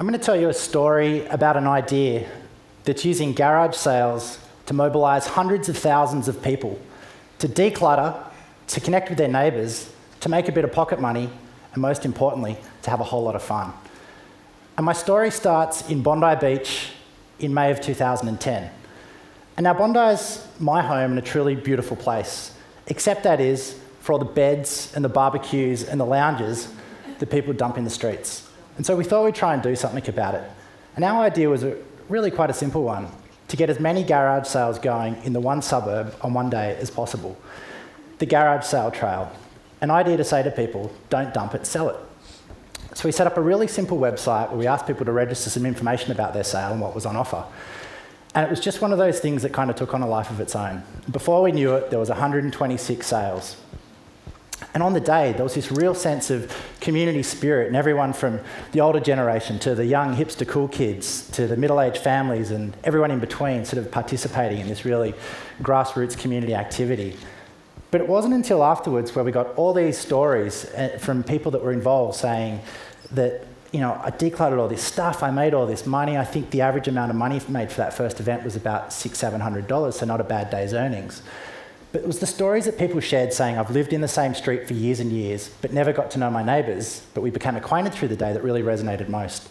I'm going to tell you a story about an idea that's using garage sales to mobilise hundreds of thousands of people, to declutter, to connect with their neighbours, to make a bit of pocket money, and most importantly, to have a whole lot of fun. And my story starts in Bondi Beach in May of 2010. And now Bondi's my home and a truly beautiful place, except that is for all the beds and the barbecues and the lounges that people dump in the streets. And so we thought we'd try and do something about it. And our idea was really quite a simple one, to get as many garage sales going in the one suburb on one day as possible. The Garage Sale Trail, an idea to say to people, don't dump it, sell it. So we set up a really simple website where we asked people to register some information about their sale and what was on offer. And it was just one of those things that kind of took on a life of its own. Before we knew it, there was 126 sales. And on the day, there was this real sense of community spirit, and everyone from the older generation to the young hipster cool kids to the middle-aged families and everyone in between sort of participating in this really grassroots community activity. But it wasn't until afterwards where we got all these stories from people that were involved saying that, you know, I decluttered all this stuff, I made all this money. I think the average amount of money made for that first event was about $600-700, so not a bad day's earnings. But it was the stories that people shared saying, I've lived in the same street for years and years, but never got to know my neighbours, but we became acquainted through the day, that really resonated most.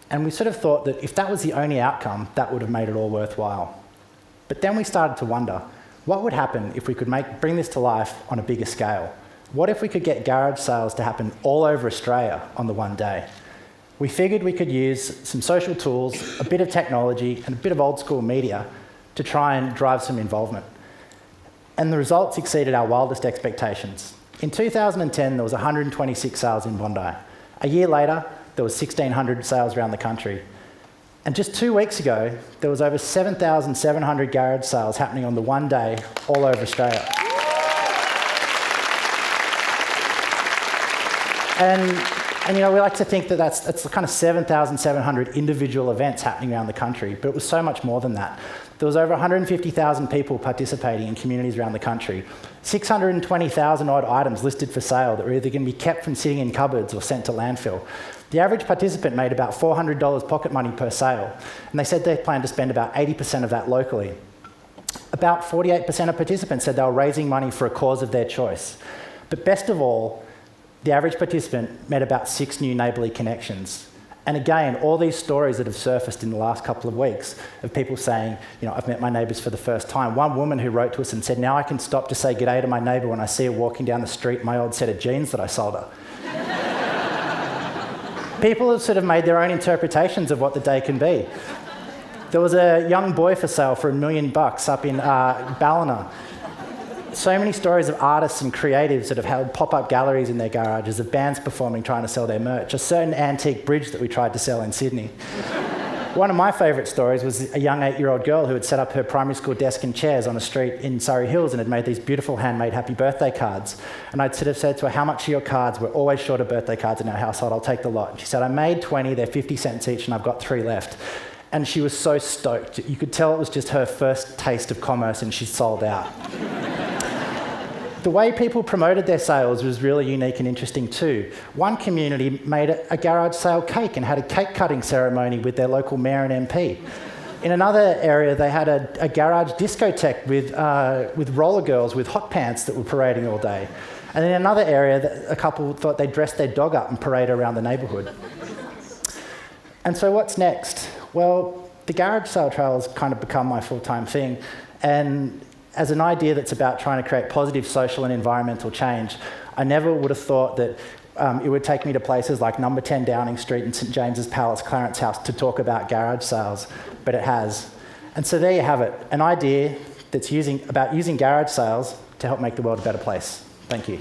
And we sort of thought that if that was the only outcome, that would have made it all worthwhile. But then we started to wonder, what would happen if we could bring this to life on a bigger scale? What if we could get garage sales to happen all over Australia on the one day? We figured we could use some social tools, a bit of technology, and a bit of old school media to try and drive some involvement. And the results exceeded our wildest expectations. In 2010, there was 126 sales in Bondi. A year later, there was 1,600 sales around the country. And just 2 weeks ago, there was over 7,700 garage sales happening on the one day all over Australia. And you know, we like to think that that's kind of 7,700 individual events happening around the country, but it was so much more than that. There was over 150,000 people participating in communities around the country, 620,000 odd items listed for sale that were either going to be kept from sitting in cupboards or sent to landfill. The average participant made about $400 pocket money per sale, and they said they planned to spend about 80% of that locally. About 48% of participants said they were raising money for a cause of their choice. But best of all, the average participant met about 6 new neighbourly connections. And again, all these stories that have surfaced in the last couple of weeks of people saying, you know, I've met my neighbours for the first time. One woman who wrote to us and said, now I can stop to say g'day to my neighbour when I see her walking down the street in my old set of jeans that I sold her. People have sort of made their own interpretations of what the day can be. There was a young boy for sale for $1 million up in Ballina. So many stories of artists and creatives that have held pop-up galleries in their garages, of bands performing trying to sell their merch, a certain antique bridge that we tried to sell in Sydney. One of my favourite stories was a young 8-year-old girl who had set up her primary school desk and chairs on a street in Surrey Hills and had made these beautiful handmade happy birthday cards. And I'd sort of said to her, how much are your cards? We're always short of birthday cards in our household, I'll take the lot. And she said, I made 20, they're 50 cents each and I've got 3 left. And she was so stoked. You could tell it was just her first taste of commerce and she sold out. The way people promoted their sales was really unique and interesting too. One community made a garage sale cake and had a cake cutting ceremony with their local mayor and MP. In another area, they had a garage discotheque with roller girls with hot pants that were parading all day. And in another area, a couple thought they'd dress their dog up and parade around the neighbourhood. And so what's next? Well, the Garage Sale Trail has kind of become my full-time thing. And as an idea that's about trying to create positive social and environmental change, I never would have thought that it would take me to places like number 10 Downing Street and St James's Palace, Clarence House, to talk about garage sales, but it has. And so there you have it, an idea that's about using garage sales to help make the world a better place. Thank you.